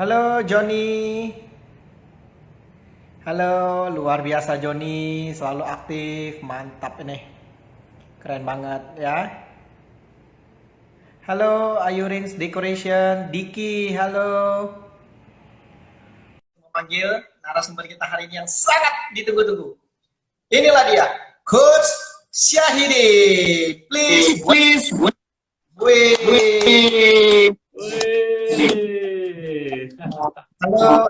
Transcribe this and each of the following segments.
Halo Joni. Halo, luar biasa Joni, selalu aktif, mantap ini. Keren banget ya. Halo Ayurins Decoration, Diki, halo. Memanggil narasumber kita hari ini yang sangat ditunggu-tunggu. Inilah dia, Coach Syahidi. Please. Wih. Halo.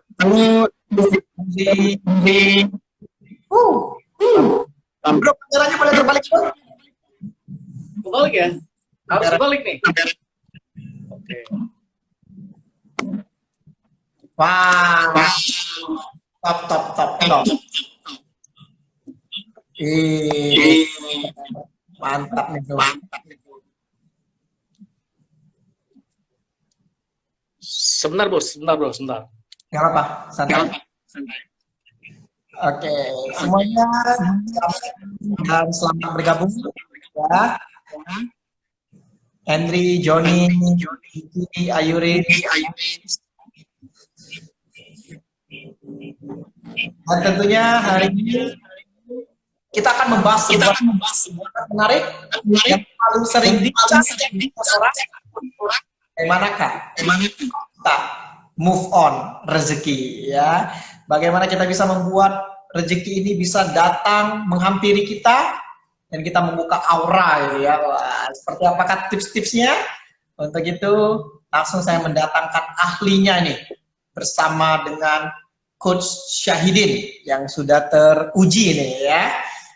Bro, kameranya boleh terbalik, bro? Kebalik ya? Harus kebalik nih. Oke. Wah, top. Mantap nih, bro. Sebentar bro. Gak apa, santai. Oke, semuanya dan selamat bergabung ya. Henry, Joni, Diki, Ayurin. Dan tentunya hari ini kita akan membahas sebuah menarik yang paling sering dicari orang. Bagaimanakah kita move on rezeki ya? Bagaimana kita bisa membuat rezeki ini bisa datang menghampiri kita dan kita membuka aura gitu ya. Wah, seperti apakah tips-tipsnya? Untuk itu langsung saya mendatangkan ahlinya nih bersama dengan Coach Syahidin yang sudah teruji nih ya,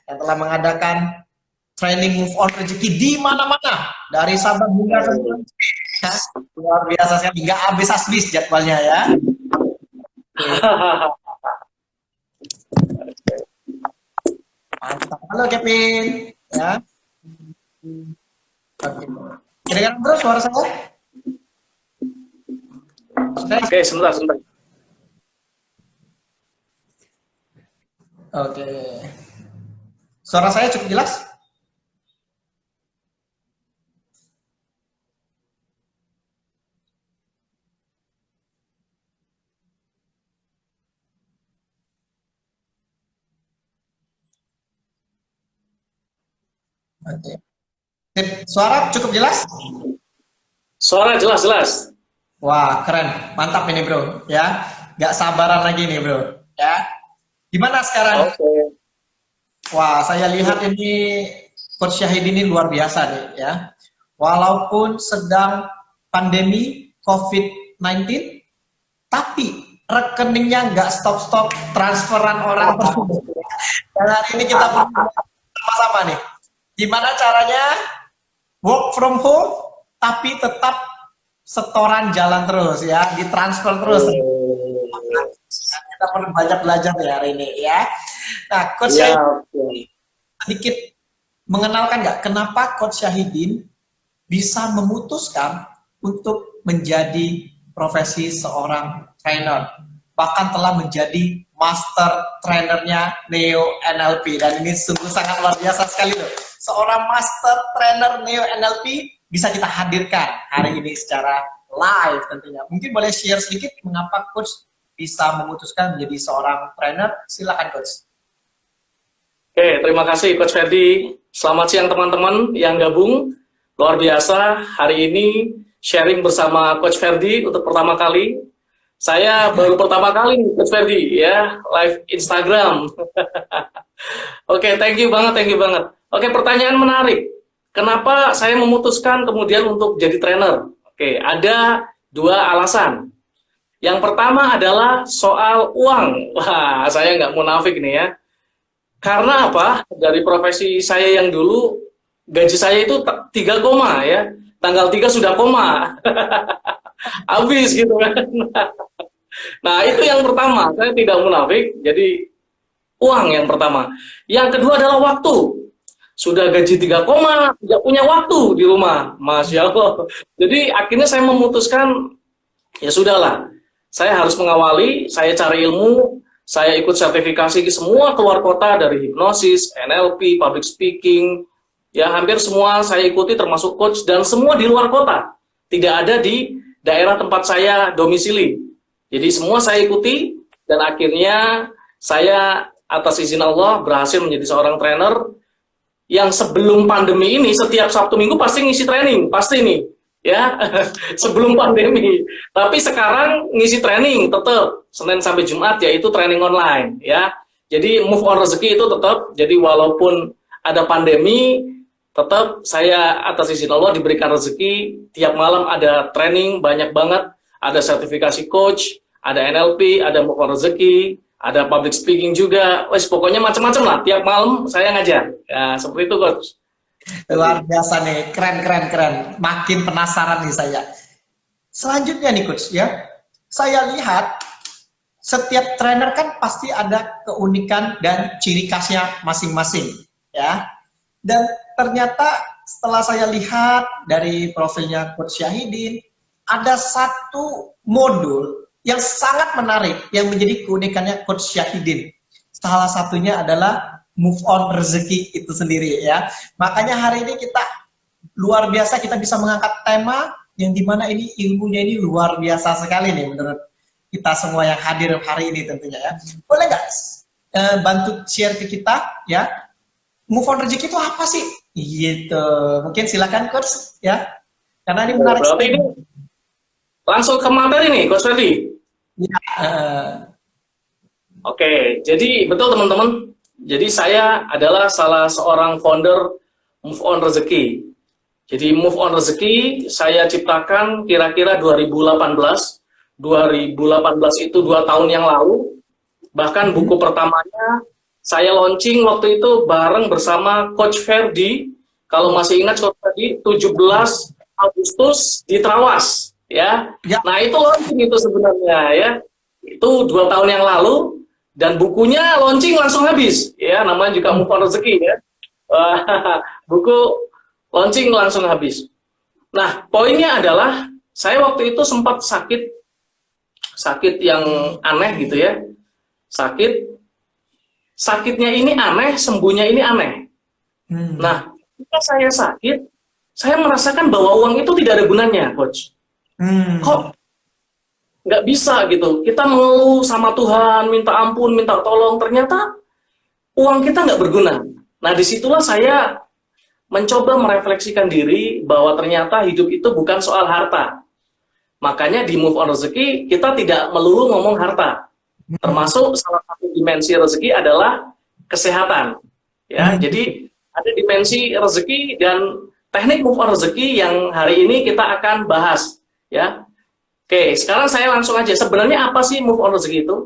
yang telah mengadakan training move on rezeki di mana-mana dari Sabang hingga ke ya, luar biasa sekali, nggak habis jadwalnya ya. Mantap. Halo Kevin ya. Oke. Kedengaran terus suara saya? Oke, sebentar. Oke. Suara saya cukup jelas? Oke. Suara cukup jelas? Suara jelas. Wah, keren. Mantap ini, bro. Ya. Gak sabaran lagi nih, bro. Ya. Gimana sekarang? Oke. Wah, saya lihat ini Coach Syahid ini luar biasa nih, ya. Walaupun sedang pandemi COVID-19, tapi rekeningnya nggak stop-stop transferan orang tersebut. Dan hari ini kita sama-sama nih. Gimana caranya work from home tapi tetap setoran jalan terus ya, ditransfer terus. Kita perlu banyak belajar ya hari ini ya. Nah, Coach Syahidin sedikit mengenalkan nggak kenapa Coach Syahidin bisa memutuskan untuk menjadi profesi seorang trainer, bahkan telah menjadi master trainernya Neo NLP, dan ini sungguh sangat luar biasa sekali loh. Seorang master trainer Neo NLP bisa kita hadirkan hari ini secara live tentunya. Mungkin boleh share sedikit mengapa Coach bisa memutuskan menjadi seorang trainer? Silakan Coach. Oke, terima kasih Coach Ferdi. Selamat siang teman-teman yang gabung. Luar biasa, hari ini sharing bersama Coach Ferdi untuk pertama kali. Saya baru pertama kali Coach Ferdi ya, live Instagram. Oke, thank you banget. Oke, pertanyaan menarik. Kenapa saya memutuskan kemudian untuk jadi trainer? Oke, ada dua alasan. Yang pertama adalah soal uang. Wah, saya nggak munafik nih ya. Karena apa? Dari profesi saya yang dulu, gaji saya itu 3 koma ya. Tanggal 3 sudah koma. Habis gitu kan. Nah, itu yang pertama. Saya tidak munafik, jadi uang yang pertama. Yang kedua adalah waktu. Sudah gaji 3 koma, tidak punya waktu di rumah. Masya Allah. Jadi akhirnya saya memutuskan, ya sudahlah. Saya harus mengawali, saya cari ilmu, saya ikut sertifikasi ke semua keluar kota dari hipnosis, NLP, public speaking, ya hampir semua saya ikuti termasuk coach, dan semua di luar kota. Tidak ada di daerah tempat saya domisili. Jadi semua saya ikuti, dan akhirnya saya atas izin Allah berhasil menjadi seorang trainer yang sebelum pandemi ini setiap Sabtu Minggu pasti ngisi training, pasti nih, ya, sebelum pandemi. Tapi sekarang ngisi training tetap Senin sampai Jumat, yaitu training online, ya. Jadi move on rezeki itu tetap. Jadi walaupun ada pandemi, tetap saya atas izin Allah diberikan rezeki. Tiap malam ada training banyak banget, ada sertifikasi coach, ada NLP, ada move on rezeki, ada public speaking juga. Wes pokoknya macam-macam lah. Tiap malam saya ngajar. Ya, seperti itu, Coach. Luar biasa nih, keren. Makin penasaran nih saya. Selanjutnya nih Coach ya, saya lihat setiap trainer kan pasti ada keunikan dan ciri khasnya masing-masing, ya. Dan ternyata setelah saya lihat dari profilnya Coach Syahidin, ada satu modul yang sangat menarik yang menjadi keunikannya Coach Syahidin. Salah satunya adalah move on rezeki itu sendiri, ya. Makanya hari ini kita luar biasa, kita bisa mengangkat tema yang dimana ini ilmunya ini luar biasa sekali nih menurut kita semua yang hadir hari ini tentunya, ya. Boleh nggak bantu share ke kita, ya, move on rezeki itu apa sih? Gitu. Mungkin silakan Coach, ya. Karena ini menarik sekali. Langsung ke materi nih, Coach Ferdi. Ya, Oke, jadi betul teman-teman. Jadi saya adalah salah seorang founder Move On Rezeki. Jadi Move On Rezeki saya ciptakan kira-kira 2018. 2018 itu 2 tahun yang lalu. Bahkan buku pertamanya saya launching waktu itu bareng bersama Coach Ferdi. Kalau masih ingat Coach Ferdi, 17 Agustus di Trawas. Ya. Nah itu launching itu sebenarnya, ya. Itu 2 tahun yang lalu, dan bukunya launching langsung habis, ya. Namanya juga Move On Rezeki, ya. Buku launching langsung habis. Nah, poinnya adalah saya waktu itu sempat sakit yang aneh gitu, ya. Sakitnya ini aneh, sembuhnya ini aneh. Nah, ketika saya sakit, saya merasakan bahwa uang itu tidak ada gunanya, Coach. Kok nggak bisa gitu, kita mengeluh sama Tuhan, minta ampun, minta tolong, ternyata uang kita nggak berguna. Nah, disitulah saya mencoba merefleksikan diri bahwa ternyata hidup itu bukan soal harta. Makanya di Move On Rezeki kita tidak melulu ngomong harta, termasuk salah satu dimensi rezeki adalah kesehatan, ya. Jadi ada dimensi rezeki dan teknik Move On Rezeki yang hari ini kita akan bahas, ya. Oke, sekarang saya langsung aja. Sebenarnya apa sih Move On Rezeki itu?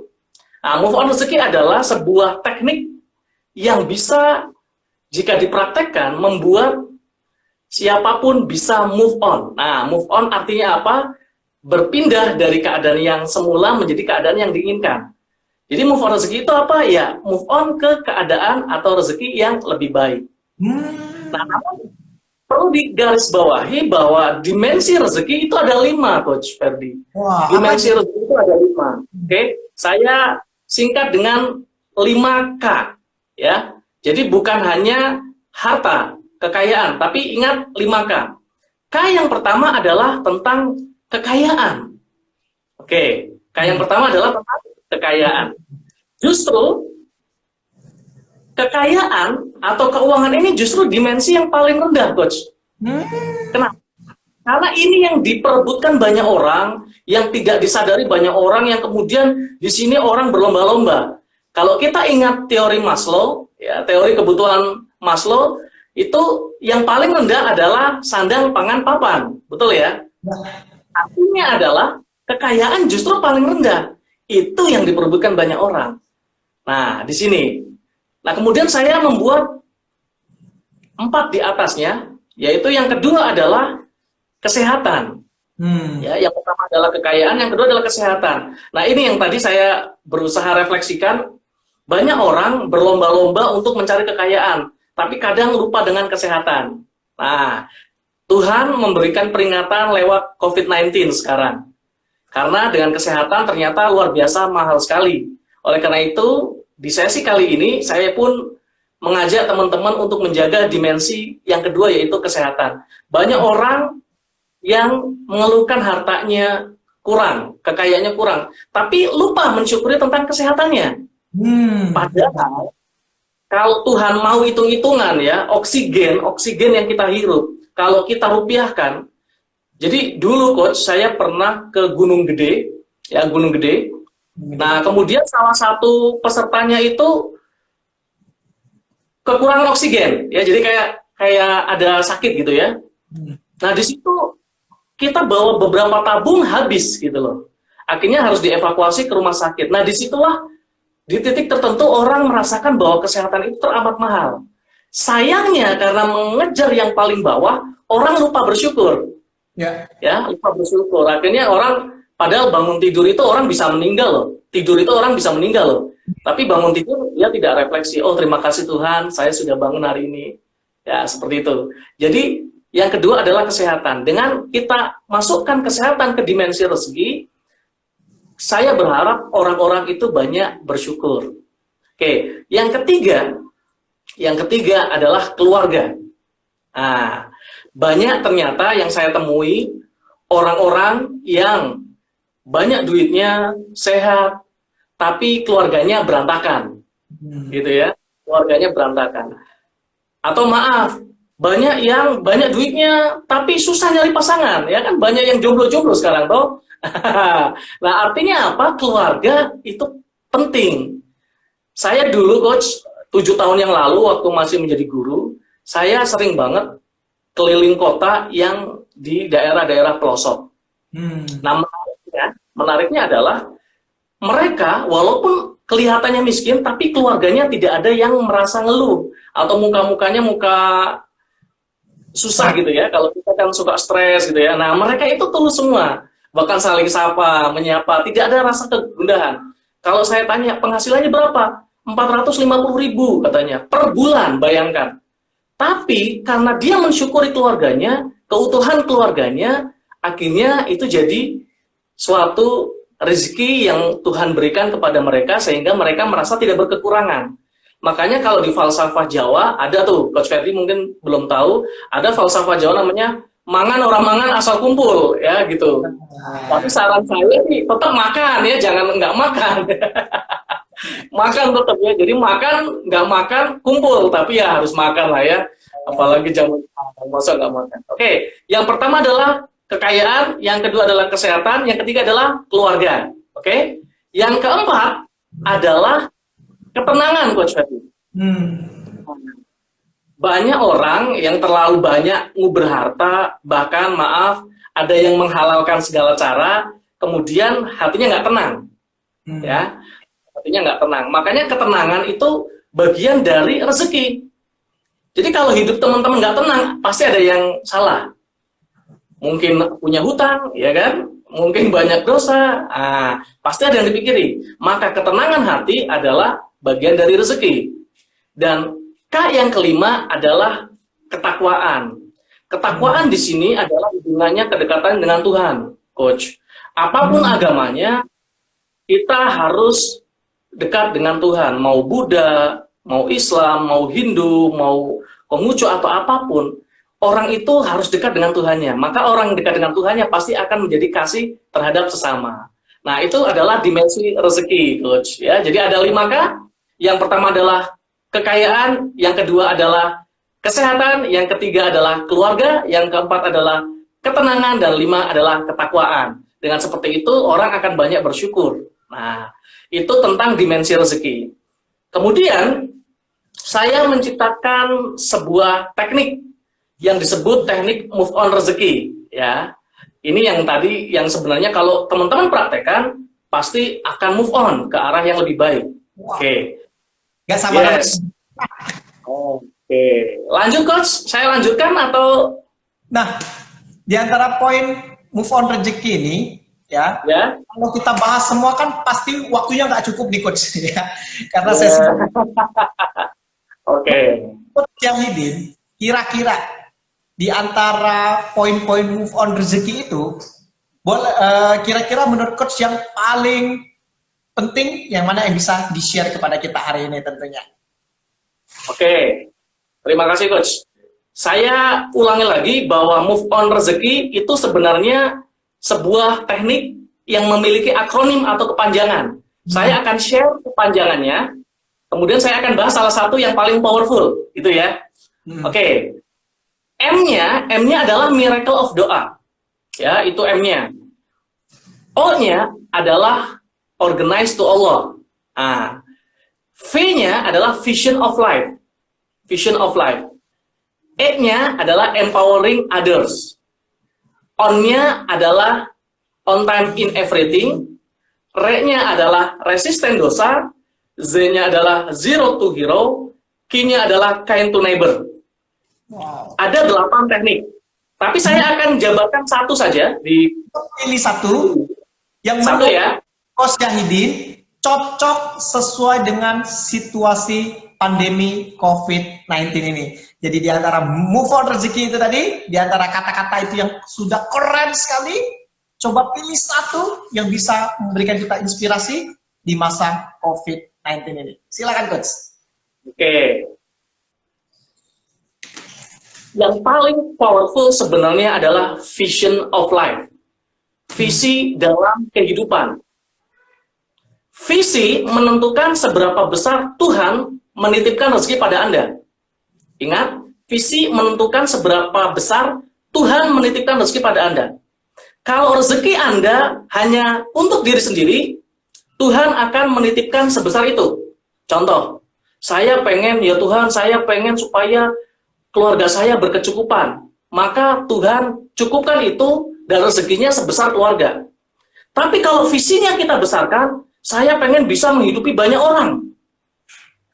Nah, Move On Rezeki adalah sebuah teknik yang bisa jika dipraktekkan membuat siapapun bisa move on. Nah, move on artinya apa? Berpindah dari keadaan yang semula menjadi keadaan yang diinginkan. Jadi move on rezeki itu apa? Ya, move on ke keadaan atau rezeki yang lebih baik. Nah, namun perlu digarisbawahi bahwa dimensi rezeki itu ada 5, Coach Ferdi. Dimensi rezeki itu ada 5. Oke, saya singkat dengan 5K, ya. Jadi bukan hanya harta, kekayaan, tapi ingat 5K. K yang pertama adalah tentang kekayaan. Oke, K yang pertama adalah tentang kekayaan. Justru kekayaan atau keuangan ini justru dimensi yang paling rendah, Coach. Kenapa? Karena ini yang diperebutkan banyak orang, yang tidak disadari banyak orang, yang kemudian di sini orang berlomba-lomba. Kalau kita ingat teori Maslow, ya, teori kebutuhan Maslow, itu yang paling rendah adalah sandang, pangan, papan. Betul ya? Artinya adalah kekayaan justru paling rendah. Itu yang diperebutkan banyak orang. Nah, di sini. Nah, kemudian saya membuat 4 di atasnya, yaitu yang kedua adalah kesehatan. Ya, yang pertama adalah kekayaan, yang kedua adalah kesehatan. Nah, ini yang tadi saya berusaha refleksikan. Banyak orang berlomba-lomba untuk mencari kekayaan, tapi kadang lupa dengan kesehatan. Nah, Tuhan memberikan peringatan lewat COVID-19 sekarang. Karena dengan kesehatan ternyata luar biasa mahal sekali. Oleh karena itu, di sesi kali ini saya pun mengajak teman-teman untuk menjaga dimensi yang kedua, yaitu kesehatan. Banyak orang yang mengeluhkan hartanya kurang, kekayaannya kurang, tapi lupa mensyukuri tentang kesehatannya. Padahal kalau Tuhan mau hitung-hitungan ya, oksigen yang kita hirup, kalau kita rupiahkan, jadi dulu coach saya pernah ke Gunung Gede, ya Gunung Gede. Nah kemudian salah satu pesertanya itu kekurangan oksigen, ya jadi kayak ada sakit gitu ya. Nah di situ kita bawa beberapa tabung habis gitu loh. Akhirnya harus dievakuasi ke rumah sakit. Nah disitulah di titik tertentu orang merasakan bahwa kesehatan itu teramat mahal. Sayangnya karena mengejar yang paling bawah, orang lupa bersyukur. Ya, lupa bersyukur. Akhirnya orang, padahal bangun tidur itu orang bisa meninggal loh. Tidur itu orang bisa meninggal loh. Tapi bangun tidur dia tidak refleksi. Oh terima kasih Tuhan, saya sudah bangun hari ini. Ya seperti itu. Jadi yang kedua adalah kesehatan. Dengan kita masukkan kesehatan ke dimensi rezeki, saya berharap orang-orang itu banyak bersyukur. Oke, yang ketiga adalah keluarga. Nah, banyak ternyata yang saya temui orang-orang yang banyak duitnya, sehat, tapi keluarganya berantakan, gitu ya, keluarganya berantakan. Atau maaf, banyak yang banyak duitnya, tapi susah nyari pasangan, ya kan banyak yang jomblo-jomblo sekarang toh. Nah artinya apa? Keluarga itu penting. Saya dulu coach 7 tahun yang lalu waktu masih menjadi guru, saya sering banget keliling kota yang di daerah-daerah pelosok. Nah menariknya adalah mereka walaupun kelihatannya miskin, tapi keluarganya tidak ada yang merasa ngeluh atau muka-mukanya muka susah gitu ya. Kalau kita kan suka stres gitu ya. Nah mereka itu tulus semua, bahkan saling sapa, menyapa, tidak ada rasa kegundahan. Kalau saya tanya penghasilannya berapa? 450.000 katanya per bulan, bayangkan. Tapi karena dia mensyukuri keluarganya, keutuhan keluarganya, akhirnya itu jadi suatu rezeki yang Tuhan berikan kepada mereka sehingga mereka merasa tidak berkekurangan. Makanya kalau di falsafah Jawa ada tuh, Coach Ferdi mungkin belum tahu, ada falsafah Jawa namanya mangan orang mangan asal kumpul, ya gitu. Tapi saran saya sih tetap makan ya, jangan nggak makan. Makan tetap ya, jadi makan nggak makan kumpul, tapi ya harus makan lah ya. Apalagi zaman masa nggak makan. Oke, yang pertama adalah kekayaan, yang kedua adalah kesehatan, yang ketiga adalah keluarga. Oke, yang keempat adalah ketenangan, Coach Ferdi. Banyak orang yang terlalu banyak nguber harta, bahkan maaf, ada yang menghalalkan segala cara, kemudian hatinya nggak tenang. Ya, hatinya nggak tenang. Makanya ketenangan itu bagian dari rezeki. Jadi kalau hidup teman-teman nggak tenang, pasti ada yang salah. Mungkin punya hutang, ya kan? Mungkin banyak dosa, pasti ada yang dipikiri. Maka ketenangan hati adalah bagian dari rezeki. Dan yang kelima adalah ketakwaan. Ketakwaan di sini adalah hubungannya kedekatan dengan Tuhan, Coach. Apapun agamanya, kita harus dekat dengan Tuhan. Mau Buddha, mau Islam, mau Hindu, mau Konghucu atau apapun, orang itu harus dekat dengan Tuhannya. Maka orang dekat dengan Tuhannya pasti akan menjadi kasih terhadap sesama. Nah, itu adalah dimensi rezeki, Coach. Ya, jadi ada 5K. Yang pertama adalah kekayaan, yang kedua adalah kesehatan, yang ketiga adalah keluarga, yang keempat adalah ketenangan, dan 5 adalah ketakwaan. Dengan seperti itu, orang akan banyak bersyukur. Nah, itu tentang dimensi rezeki. Kemudian, saya menciptakan sebuah teknik yang disebut teknik move on rezeki. Ya, ini yang tadi, yang sebenarnya kalau teman-teman praktekkan, pasti akan move on ke arah yang lebih baik. Oke. Gak sama. Yes. Oke. Lanjut, Coach. Saya lanjutkan atau? Nah, di antara poin move on rezeki ini, ya, kalau kita bahas semua kan pasti waktunya nggak cukup nih, Coach. Ya, karena sesi. Oke. Coach Yahidin, kira-kira di antara poin-poin move on rezeki itu, kira-kira menurut Coach yang paling penting yang mana yang bisa di-share kepada kita hari ini tentunya? Oke, terima kasih Coach. Saya ulangi lagi bahwa move on rezeki itu sebenarnya sebuah teknik yang memiliki akronim atau kepanjangan. Saya akan share kepanjangannya, kemudian saya akan bahas salah satu yang paling powerful, gitu ya. Oke. M-nya adalah miracle of doa. Ya, itu M-nya. O-nya adalah organize to Allah. Nah, V-nya adalah vision of life. Vision of life. E-nya adalah empowering others. On-nya adalah on time in everything. R-nya adalah resisten dosa. Z-nya adalah zero to hero. K-nya adalah kind to neighbor. Wow. Ada 8 teknik. Tapi saya akan jabarkan satu saja di Pilih satu yang satu menurut ya. Coach Yahidin cocok sesuai dengan situasi pandemi COVID-19 ini. Jadi di antara move on rezeki itu tadi, di antara kata-kata itu yang sudah keren sekali, coba pilih satu yang bisa memberikan kita inspirasi di masa COVID-19 ini. Silakan Coach. Oke. Yang paling powerful sebenarnya adalah vision of life. Visi dalam kehidupan. Visi menentukan seberapa besar Tuhan menitipkan rezeki pada Anda. Ingat, visi menentukan seberapa besar Tuhan menitipkan rezeki pada Anda. Kalau rezeki Anda hanya untuk diri sendiri, Tuhan akan menitipkan sebesar itu. Contoh, saya pengen, ya Tuhan, saya pengen supaya keluarga saya berkecukupan, maka Tuhan cukupkan itu dan rezekinya sebesar keluarga. Tapi kalau visinya kita besarkan, saya pengen bisa menghidupi banyak orang,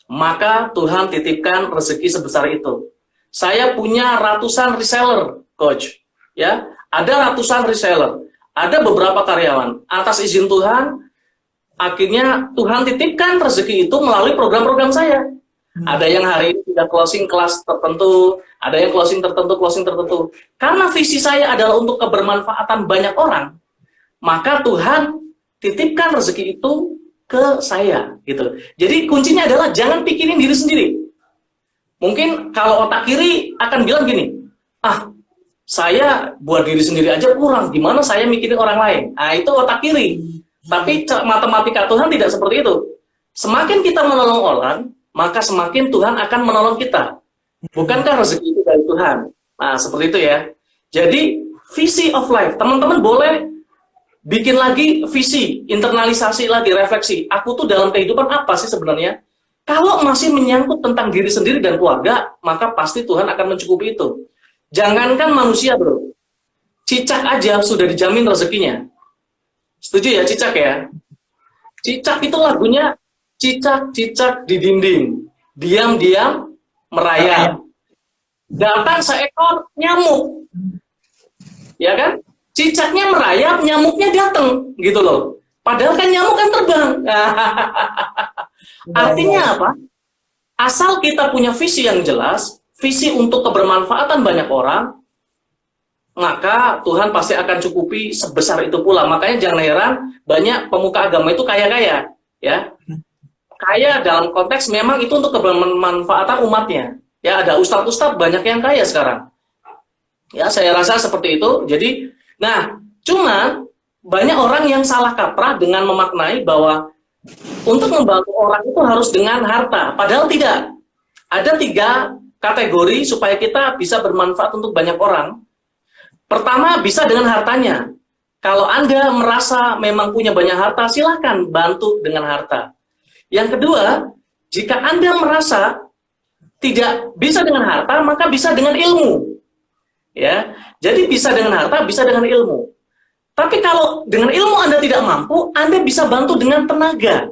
maka Tuhan titipkan rezeki sebesar itu. Saya punya ratusan reseller, Coach. Ya, ada ratusan reseller, ada beberapa karyawan. Atas izin Tuhan, akhirnya Tuhan titipkan rezeki itu melalui program-program saya. Ada yang hari ini sudah closing kelas tertentu, ada yang closing tertentu. Karena visi saya adalah untuk kebermanfaatan banyak orang, maka Tuhan titipkan rezeki itu ke saya, gitu. Jadi kuncinya adalah jangan pikirin diri sendiri. Mungkin kalau otak kiri akan bilang gini, saya buat diri sendiri aja kurang, gimana saya mikirin orang lain? Nah, itu otak kiri. Tapi matematika Tuhan tidak seperti itu. Semakin kita menolong orang, maka semakin Tuhan akan menolong kita. Bukankah rezeki itu dari Tuhan? Nah, seperti itu ya. Jadi, visi of life. Teman-teman boleh bikin lagi visi, internalisasi lagi, refleksi. Aku tuh dalam kehidupan apa sih sebenarnya? Kalau masih menyangkut tentang diri sendiri dan keluarga, maka pasti Tuhan akan mencukupi itu. Jangankan manusia, bro. Cicak aja sudah dijamin rezekinya. Setuju ya, cicak ya? Cicak itu lagunya cicak-cicak di dinding, diam-diam merayap. Datang seekor nyamuk, ya kan? Cicaknya merayap, nyamuknya datang, gitu loh. Padahal kan nyamuk kan terbang. Artinya apa? Asal kita punya visi yang jelas, visi untuk kebermanfaatan banyak orang, maka Tuhan pasti akan cukupi sebesar itu pula. Makanya jangan heran banyak pemuka agama itu kaya-kaya, ya. Kaya dalam konteks memang itu untuk kebermanfaatan umatnya. Ya, ada ustadz-ustadz banyak yang kaya sekarang. Ya, saya rasa seperti itu. Jadi, nah, cuma banyak orang yang salah kaprah dengan memaknai bahwa untuk membantu orang itu harus dengan harta. Padahal tidak. Ada 3 kategori supaya kita bisa bermanfaat untuk banyak orang. Pertama, bisa dengan hartanya. Kalau Anda merasa memang punya banyak harta, silakan bantu dengan harta. Yang kedua, jika Anda merasa tidak bisa dengan harta, maka bisa dengan ilmu. Ya, jadi bisa dengan harta, bisa dengan ilmu. Tapi kalau dengan ilmu Anda tidak mampu, Anda bisa bantu dengan tenaga.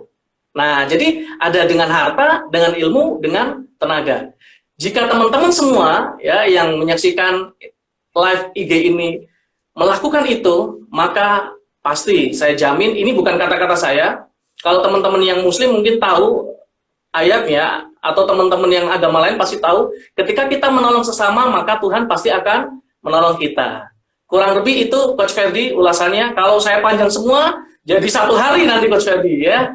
Nah, jadi ada dengan harta, dengan ilmu, dengan tenaga. Jika teman-teman semua ya yang menyaksikan live IG ini melakukan itu, maka pasti saya jamin ini bukan kata-kata saya. Kalau teman-teman yang muslim mungkin tahu ayatnya, atau teman-teman yang agama lain pasti tahu, ketika kita menolong sesama, maka Tuhan pasti akan menolong kita. Kurang lebih itu Coach Ferdi ulasannya. Kalau saya panjang semua, jadi 1 hari nanti Coach Ferdi ya.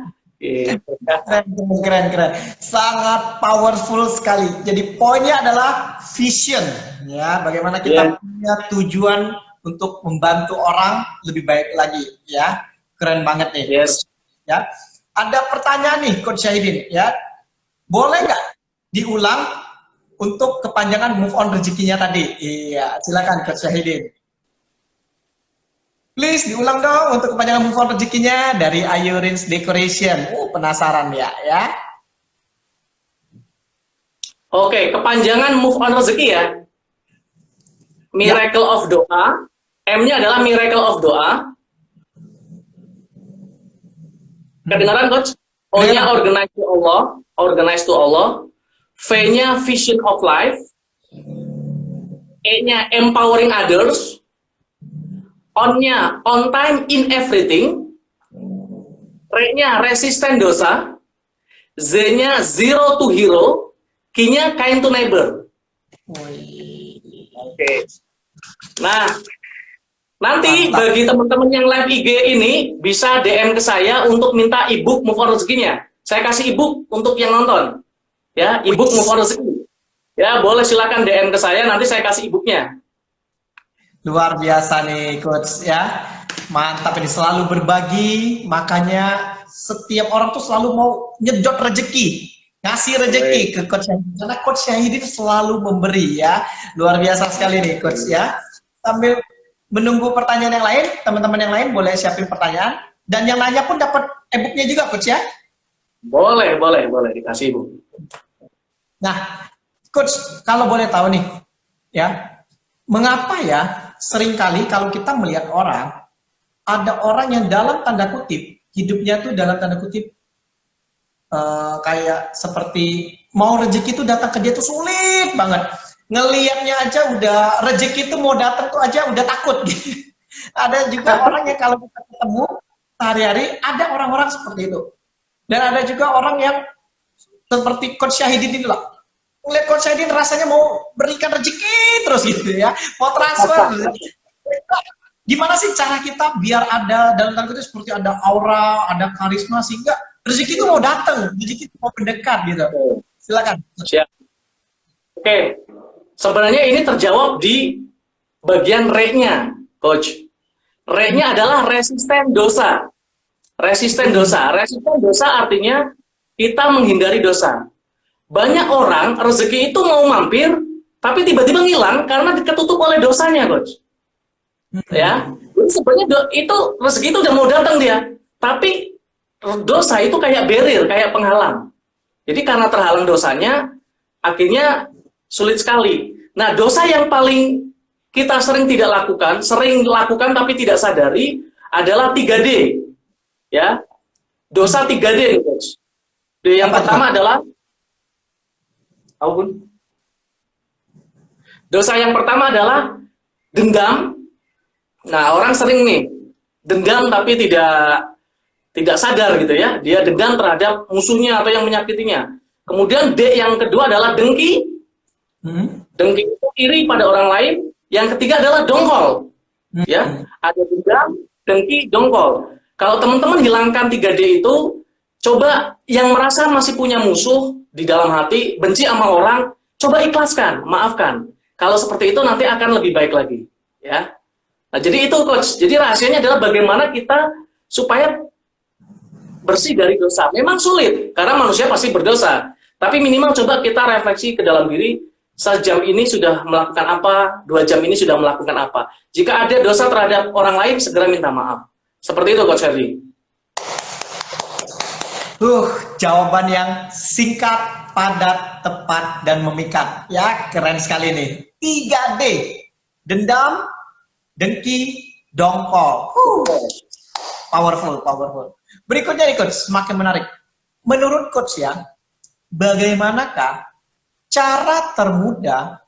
Keren. Sangat powerful sekali. Jadi poinnya adalah vision, ya. Bagaimana kita punya tujuan untuk membantu orang lebih baik lagi, ya. Keren banget nih. Yes. Ya. Ada pertanyaan nih Coach Syahidin ya. Boleh nggak diulang untuk kepanjangan move on rezekinya tadi? Iya, silakan Coach Syahidin. Please diulang dong untuk kepanjangan move on rezekinya dari Ayurins Decoration. Penasaran ya. Oke, kepanjangan move on rezeki ya. Miracle of doa. M-nya adalah miracle of doa. Kedengaran Coach? O-nya organize to Allah. V-nya vision of life. E-nya empowering others. On-nya on time in everything. R-nya resistant dosa. Z-nya zero to hero. Q-nya kind to neighbor. Oke. Nah, nanti bagi teman-teman yang live IG ini bisa DM ke saya untuk minta ebook move on rezekinya. Saya kasih ebook untuk yang nonton. Ya, ebook move on rezeki. Ya, boleh silakan DM ke saya, nanti saya kasih ebooknya. Luar biasa nih Coach ya. Mantap ini, selalu berbagi, makanya setiap orang tuh selalu mau nyedot rezeki, ngasih rezeki ke Coach Syahidin, karena Coach Syahidin selalu memberi ya. Luar biasa sekali nih Coach ya. Sambil menunggu pertanyaan yang lain, teman-teman yang lain boleh siapin pertanyaan, dan yang nanya pun dapat e-booknya juga Coach ya. Boleh dikasih Bu. Nah, Coach, kalau boleh tahu nih, ya, mengapa ya seringkali kalau kita melihat orang, ada orang yang dalam tanda kutip, hidupnya tuh dalam tanda kutip, kayak seperti mau rezeki itu datang ke dia tuh sulit banget. Ngelihatnya aja udah rezeki itu mau datang tuh aja udah takut gitu. Ada juga orang yang kalau kita ketemu sehari-hari, ada orang-orang seperti itu. Dan ada juga orang yang seperti Coach Syahidin ini loh. Ngeliat Coach Syahidin rasanya mau berikan rezeki terus gitu ya. Mau transfer. Gimana sih cara kita biar ada dalam tanda kutip seperti ada aura, ada karisma sehingga rezeki itu mau datang, rezeki itu mau mendekat gitu. Silakan. Siap. Oke. Sebenarnya ini terjawab di bagian re-nya, Coach. Re-nya adalah resisten dosa. Resisten dosa. Resisten dosa artinya kita menghindari dosa. Banyak orang rezeki itu mau mampir, tapi tiba-tiba ngilang karena ketutup oleh dosanya, Coach. Ya, sebenarnya itu rezeki itu udah mau datang dia, tapi dosa itu kayak barrier, kayak penghalang. Jadi karena terhalang dosanya, akhirnya sulit sekali. Nah, dosa yang paling kita sering lakukan tapi tidak sadari adalah 3D. Ya. Dosa 3D, Coach. Yang pertama adalah dosa yang pertama adalah dendam. Nah, orang sering nih dendam tapi tidak sadar gitu ya. Dia dendam terhadap musuhnya atau yang menyakitinya. Kemudian D yang kedua adalah dengki. Dengki itu iri pada orang lain. Yang ketiga adalah dongkol. Ya, ada dendam, dengki, dongkol. Kalau teman-teman hilangkan 3D itu, coba yang merasa masih punya musuh di dalam hati, benci sama orang, coba ikhlaskan, maafkan. Kalau seperti itu nanti akan lebih baik lagi, ya. Nah, jadi itu Coach. Jadi rahasianya adalah bagaimana kita supaya bersih dari dosa. Memang sulit karena manusia pasti berdosa. Tapi minimal coba kita refleksi ke dalam diri, sejam ini sudah melakukan apa, 2 jam ini sudah melakukan apa. Jika ada dosa terhadap orang lain, segera minta maaf. Seperti itu Coach Ferdi. Jawaban yang singkat, padat, tepat, dan memikat. Ya, keren sekali nih. 3D. Dendam, dengki, dongkol. Powerful. Berikutnya nih Coach, semakin menarik. Menurut Coach ya, bagaimanakah cara termudah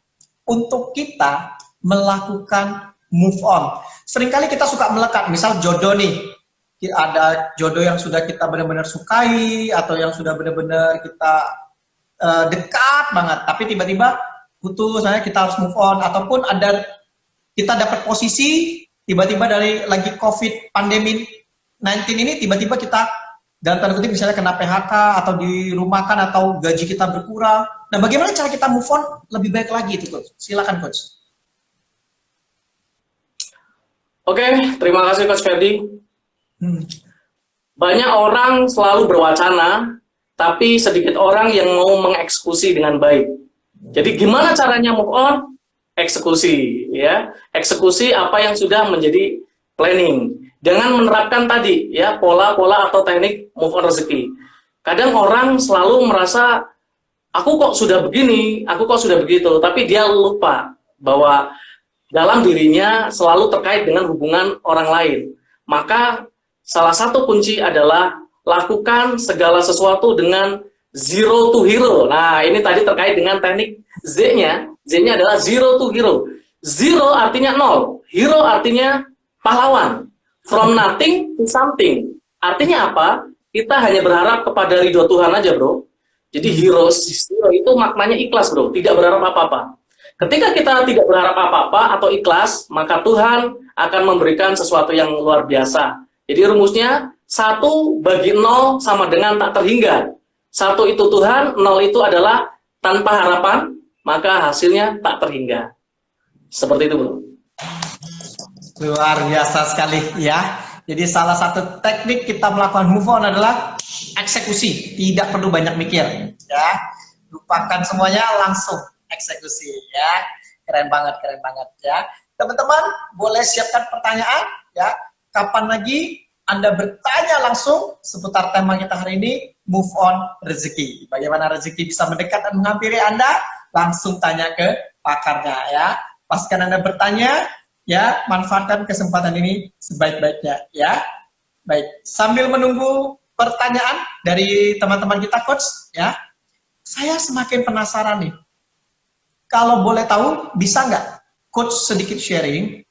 untuk kita melakukan move on? Seringkali kita suka melekat, misal jodoh nih. Ada jodoh yang sudah kita benar-benar sukai, atau yang sudah benar-benar kita dekat banget, tapi tiba-tiba putus, kita harus move on. Ataupun ada kita dapat posisi, tiba-tiba dari lagi COVID, pandemi 19 ini, tiba-tiba kita dalam tanda kutip misalnya kena PHK, atau dirumahkan, atau gaji kita berkurang. Nah, bagaimana cara kita move on lebih baik lagi itu, Coach? Silakan, Coach. Oke, terima kasih Coach Ferdi. Hmm. Banyak orang selalu berwacana, tapi sedikit orang yang mau mengeksekusi dengan baik. Jadi gimana caranya move on? Eksekusi, ya. Eksekusi apa yang sudah menjadi planning. Dengan menerapkan tadi, ya, pola-pola atau teknik move on rezeki. Kadang orang selalu merasa, aku kok sudah begini, aku kok sudah begitu, tapi dia lupa bahwa dalam dirinya selalu terkait dengan hubungan orang lain. Maka salah satu kunci adalah lakukan segala sesuatu dengan zero to hero. Nah, ini tadi terkait dengan teknik Z-nya. Z-nya adalah zero to hero. Zero artinya nol, hero artinya pahlawan. From nothing to something. Artinya apa? Kita hanya berharap kepada ridho Tuhan aja, bro. Jadi hero itu maknanya ikhlas, bro. Tidak berharap apa-apa. Ketika kita tidak berharap apa-apa atau ikhlas, maka Tuhan akan memberikan sesuatu yang luar biasa. Jadi rumusnya, 1 bagi 0 sama dengan tak terhingga. 1 itu Tuhan, 0 itu adalah tanpa harapan, maka hasilnya tak terhingga. Seperti itu, bro. Luar biasa sekali ya. Jadi salah satu teknik kita melakukan move on adalah eksekusi. Tidak perlu banyak mikir ya. Lupakan semuanya, langsung eksekusi ya. Keren banget ya. Teman-teman boleh siapkan pertanyaan ya. Kapan lagi Anda bertanya langsung seputar tema kita hari ini, move on rezeki. Bagaimana rezeki bisa mendekat dan menghampiri Anda? Langsung tanya ke pakarnya ya. Pastikan Anda bertanya ya, manfaatkan kesempatan ini sebaik-baiknya ya. Baik, sambil menunggu pertanyaan dari teman-teman kita coach ya, saya semakin penasaran nih. Kalau boleh tahu, bisa nggak coach sedikit sharing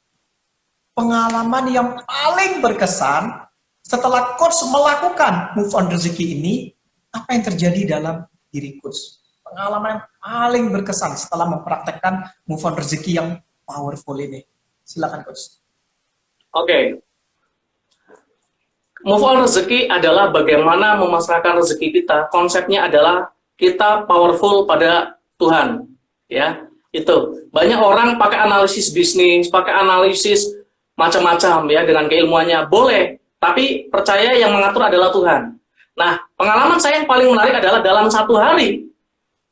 pengalaman yang paling berkesan setelah coach melakukan move on rezeki ini, apa yang terjadi dalam diri coach? Pengalaman yang paling berkesan setelah mempraktekkan move on rezeki yang powerful ini. Silakan coach. Oke. Move on rezeki adalah bagaimana memasrahkan rezeki kita. Konsepnya adalah kita powerful pada Tuhan. Ya, itu. Banyak orang pakai analisis bisnis, pakai analisis macam-macam ya dengan keilmuannya. Boleh, tapi percaya yang mengatur adalah Tuhan. Nah, pengalaman saya yang paling menarik adalah dalam 1 hari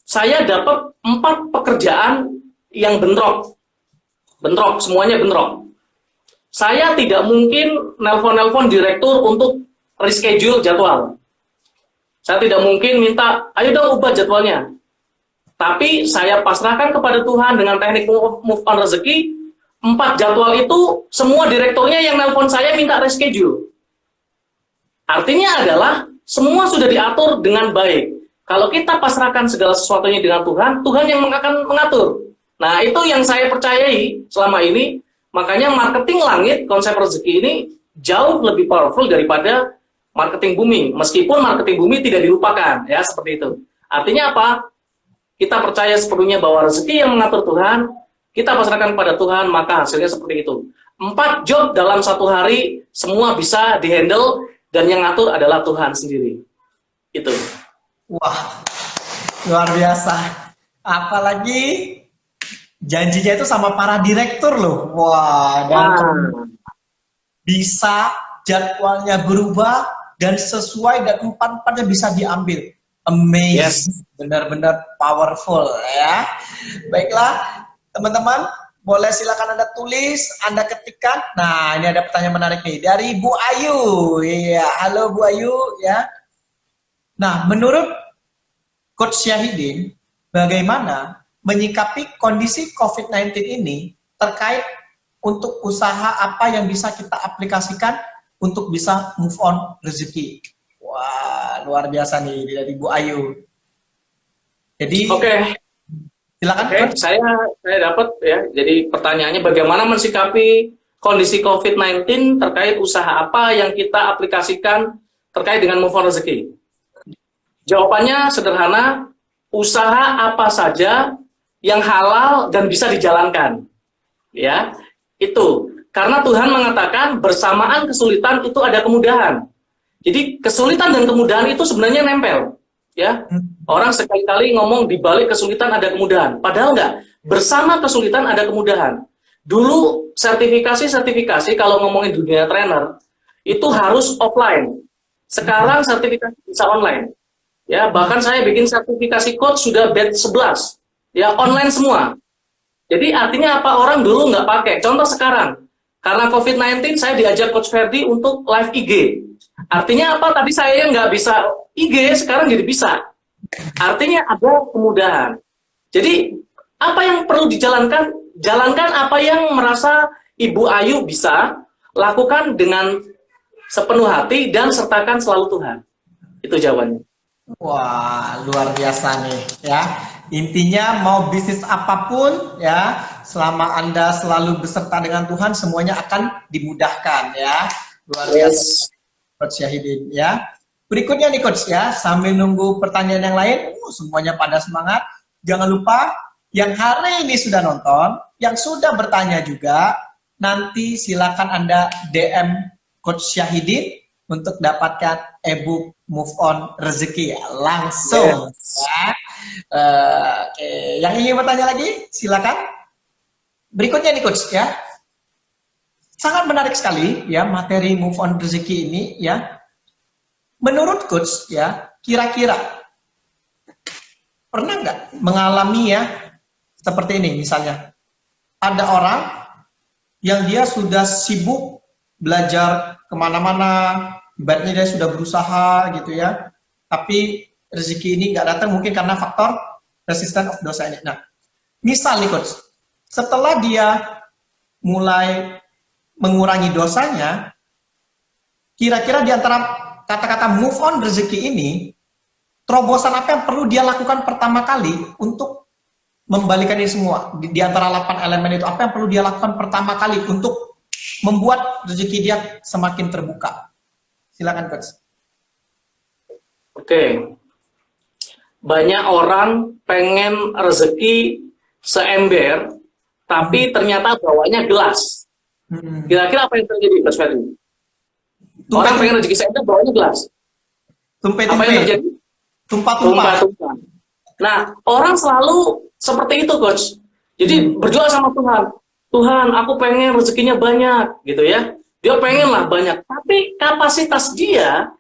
saya dapat 4 pekerjaan yang bentrok. Bentrok, semuanya bentrok. Saya tidak mungkin nelpon-nelpon direktur untuk reschedule jadwal. Saya tidak mungkin minta, ayo dong ubah jadwalnya. Tapi saya pasrahkan kepada Tuhan dengan teknik move on rezeki, 4 jadwal itu semua direkturnya yang nelpon saya minta reschedule. Artinya adalah semua sudah diatur dengan baik. Kalau kita pasrahkan segala sesuatunya dengan Tuhan, Tuhan yang akan mengatur. Nah, itu yang saya percayai selama ini. Makanya marketing langit, konsep rezeki ini jauh lebih powerful daripada marketing bumi. Meskipun marketing bumi tidak dilupakan, ya seperti itu. Artinya apa? Kita percaya sepenuhnya bahwa rezeki yang mengatur Tuhan, kita pasrahkan pada Tuhan, maka hasilnya seperti itu. 4 job dalam 1 hari, semua bisa dihandle, dan yang ngatur adalah Tuhan sendiri. Itu. Wah, luar biasa. Apalagi janjinya itu sama para direktur loh. Wah, dan bisa jadwalnya berubah dan sesuai dan 4-4-nya bisa diambil. Amazing. Yes. Benar-benar powerful ya. Baiklah, teman-teman, boleh silakan Anda tulis, Anda ketikkan. Nah, ini ada pertanyaan menarik nih dari Bu Ayu. Iya, halo Bu Ayu ya. Nah, menurut Coach Syahidin, bagaimana menyikapi kondisi COVID-19 ini terkait untuk usaha apa yang bisa kita aplikasikan untuk bisa move on rezeki? Wah, luar biasa nih dari Bu Ayu. Jadi, silakan. Saya dapat ya. Jadi pertanyaannya bagaimana mensikapi kondisi COVID-19 terkait usaha apa yang kita aplikasikan terkait dengan move on rezeki? Jawabannya sederhana, usaha apa saja yang halal dan bisa dijalankan. Ya, itu. Karena Tuhan mengatakan bersamaan kesulitan itu ada kemudahan. Jadi kesulitan dan kemudahan itu sebenarnya nempel. Ya, orang sekali-kali ngomong di balik kesulitan ada kemudahan. Padahal enggak. Bersama kesulitan ada kemudahan. Dulu sertifikasi kalau ngomongin dunia trainer, itu harus offline. Sekarang sertifikasi bisa online. Ya, bahkan saya bikin sertifikasi coach sudah batch 11. Ya, online semua. Jadi artinya apa? Orang dulu nggak pakai. Contoh sekarang, karena COVID-19 saya diajak Coach Ferdi untuk live IG. Artinya apa? Tadi saya nggak bisa IG, sekarang jadi bisa. Artinya ada kemudahan. Jadi apa yang perlu dijalankan? Jalankan apa yang merasa Ibu Ayu bisa, lakukan dengan sepenuh hati dan sertakan selalu Tuhan. Itu jawabannya. Wah, luar biasa nih ya. Intinya mau bisnis apapun ya, selama Anda selalu beserta dengan Tuhan, semuanya akan dimudahkan ya. Luar biasa, Coach Syahidin ya. Berikutnya nih Coach ya, sambil nunggu pertanyaan yang lain, semuanya pada semangat. Jangan lupa yang hari ini sudah nonton, yang sudah bertanya juga, nanti silakan Anda DM Coach Syahidin untuk dapatkan e-book Move On Rezeki ya, langsung. Ya. Oke, yang ingin bertanya lagi, silakan. Berikutnya nih Coach ya, sangat menarik sekali ya materi Move On Rezeki ini ya. Menurut Coach ya, kira-kira pernah nggak mengalami ya seperti ini misalnya, ada orang yang dia sudah sibuk belajar kemana-mana, ibaratnya dia sudah berusaha gitu ya, tapi rezeki ini nggak datang mungkin karena faktor resisten of dosa ini. Nah, misal nih Coach, setelah dia mulai mengurangi dosanya, kira-kira di antara kata-kata move on rezeki ini, terobosan apa yang perlu dia lakukan pertama kali untuk membalikan ini semua? Di antara 8 elemen itu, apa yang perlu dia lakukan pertama kali untuk membuat rezeki dia semakin terbuka? Silakan Coach. Oke. Banyak orang pengen rezeki seember, tapi ternyata bawanya gelas. Kira-kira apa yang terjadi, Coach Ferdi? Orang pengen rezeki seember, bawanya gelas. Apa yang terjadi? Tumpah-tumpah. Nah, orang selalu seperti itu, Coach. Jadi berdoa sama Tuhan. Tuhan, aku pengen rezekinya banyak, gitu ya. Dia pengen lah banyak, tapi kapasitas dia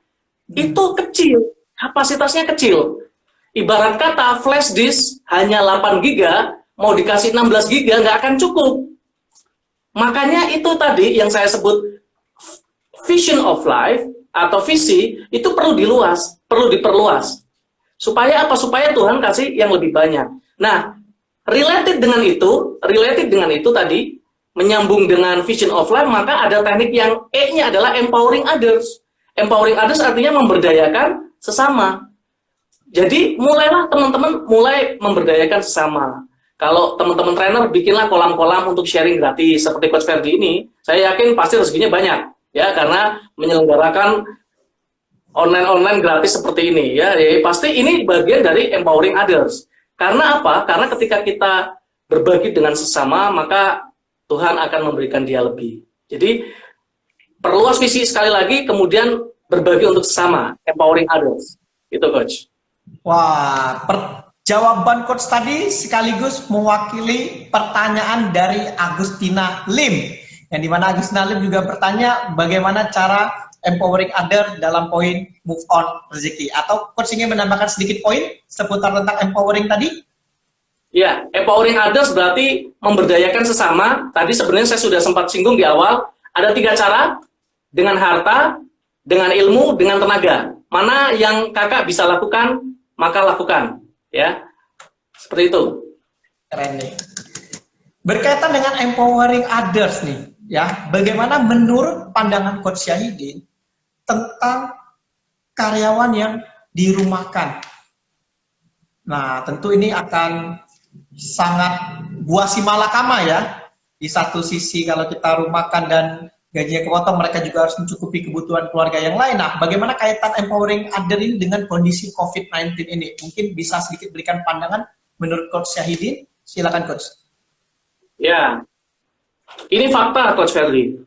itu kecil. Kapasitasnya kecil. Ibarat kata flash disk hanya 8 giga, mau dikasih 16 giga nggak akan cukup. Makanya itu tadi yang saya sebut vision of life atau visi itu perlu diluas, perlu diperluas. Supaya apa? Supaya Tuhan kasih yang lebih banyak. Nah, related dengan itu tadi, menyambung dengan vision of life, maka ada teknik yang E-nya adalah empowering others. Empowering others artinya memberdayakan sesama. Jadi mulailah teman-teman mulai memberdayakan sesama. Kalau teman-teman trainer bikinlah kolam-kolam untuk sharing gratis seperti Coach Ferdi ini, saya yakin pasti rezekinya banyak ya, karena menyelenggarakan online gratis seperti ini ya. Jadi pasti ini bagian dari empowering others. Karena apa? Karena ketika kita berbagi dengan sesama, maka Tuhan akan memberikan dia lebih. Jadi perluas visi sekali lagi, kemudian berbagi untuk sesama, empowering others. Itu Coach. Wah, jawaban Coach tadi sekaligus mewakili pertanyaan dari Agustina Lim. Yang dimana Agustina Lim juga bertanya bagaimana cara empowering other dalam poin move on rezeki. Atau Coach ingin menambahkan sedikit poin seputar tentang empowering tadi? Ya, empowering others berarti memberdayakan sesama. Tadi sebenarnya saya sudah sempat singgung di awal. Ada 3 cara, dengan harta, dengan ilmu, dengan tenaga. Mana yang kakak bisa lakukan, maka lakukan. Ya, seperti itu. Keren nih. Berkaitan dengan empowering others nih, ya, bagaimana menurut pandangan Coach Syahidin tentang karyawan yang dirumahkan? Nah, tentu ini akan sangat buasi malakama ya. Di satu sisi kalau kita rumahkan dan gajinya kepotong, mereka juga harus mencukupi kebutuhan keluarga yang lain. Nah, bagaimana kaitan empowering other ini dengan kondisi COVID-19 ini? Mungkin bisa sedikit berikan pandangan menurut Coach Syahidin. Silakan Coach. Ya, ini fakta Coach Ferdi.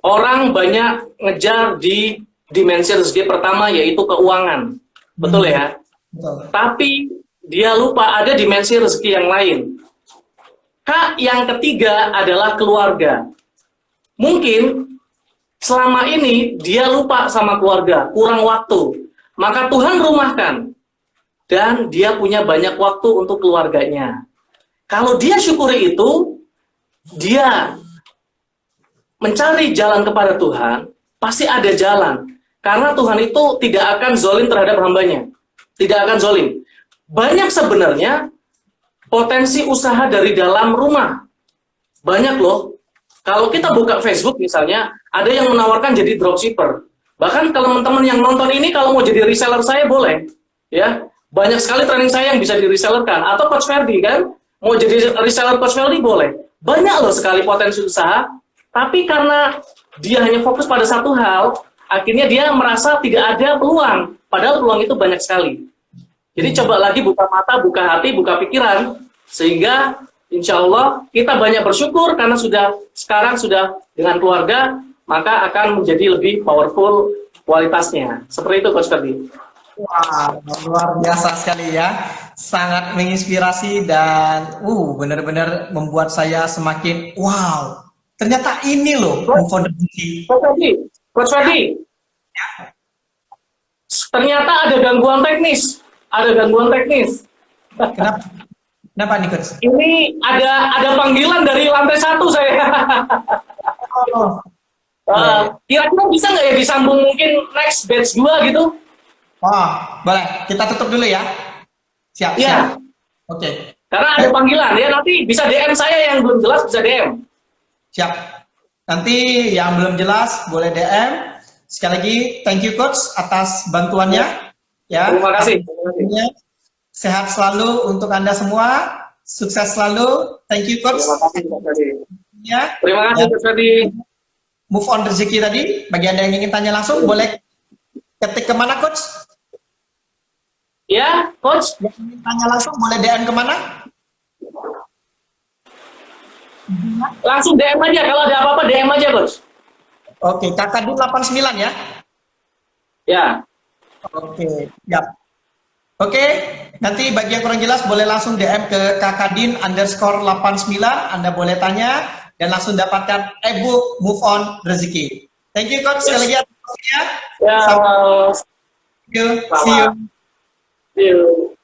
Orang banyak ngejar di dimensi rezeki pertama, yaitu keuangan. Betul ya? Betul. Tapi dia lupa ada dimensi rezeki yang lain. Kak, yang ketiga adalah keluarga. Mungkin selama ini dia lupa sama keluarga, kurang waktu. Maka Tuhan rumahkan dan dia punya banyak waktu untuk keluarganya. Kalau dia syukuri itu, dia mencari jalan kepada Tuhan, pasti ada jalan. Karena Tuhan itu tidak akan zolim terhadap hambanya. Tidak akan zolim. Banyak sebenarnya potensi usaha dari dalam rumah. Banyak loh. Kalau kita buka Facebook misalnya, ada yang menawarkan jadi dropshipper. Bahkan kalau teman-teman yang nonton ini, kalau mau jadi reseller saya boleh. Ya, banyak sekali training saya yang bisa di resellerkan. Atau Coach Ferdi kan, mau jadi reseller Coach Ferdi boleh. Banyak loh sekali potensi usaha, tapi karena dia hanya fokus pada satu hal, akhirnya dia merasa tidak ada peluang. Padahal peluang itu banyak sekali. Jadi coba lagi buka mata, buka hati, buka pikiran, sehingga insya Allah kita banyak bersyukur karena sekarang sudah dengan keluarga, maka akan menjadi lebih powerful kualitasnya. Seperti itu Coach Ferdi. Wah, luar biasa sekali ya. Sangat menginspirasi dan benar-benar membuat saya semakin wow. Ternyata ini loh Coach Ferdi. Ternyata ada gangguan teknis. Kenapa? Kenapa nih Coach? Ini ada panggilan dari lantai 1 saya. Oh. Kira-kira bisa nggak ya disambung mungkin next batch 2 gitu? Oh, boleh. Kita tutup dulu ya. Siap, Iya. siap. Oke. Karena ada panggilan ya, nanti bisa DM saya yang belum jelas bisa DM. Siap. Nanti yang belum jelas boleh DM. Sekali lagi thank you Coach atas bantuannya. Ya. Terima kasih. Sehat selalu untuk Anda semua. Sukses selalu. Thank you Coach. Terima kasih Coach Ferdi. Ya. Terima kasih Coach Ferdi. Move on rezeki tadi, bagi Anda yang ingin tanya langsung, boleh ketik kemana, Coach? Ya, Coach. Yang ingin tanya langsung, boleh DM kemana? Langsung DM aja, kalau ada apa-apa DM aja, Coach. Oke, Kakadin 89 ya? Ya. Oke, siap. Oke, nanti bagi yang kurang jelas, boleh langsung DM ke Kakadin_89, Anda boleh tanya, dan langsung dapatkan e-book Move On Rezeki. Thank you Coach, sekali lagi atas waktunya. Ya. See you. See you.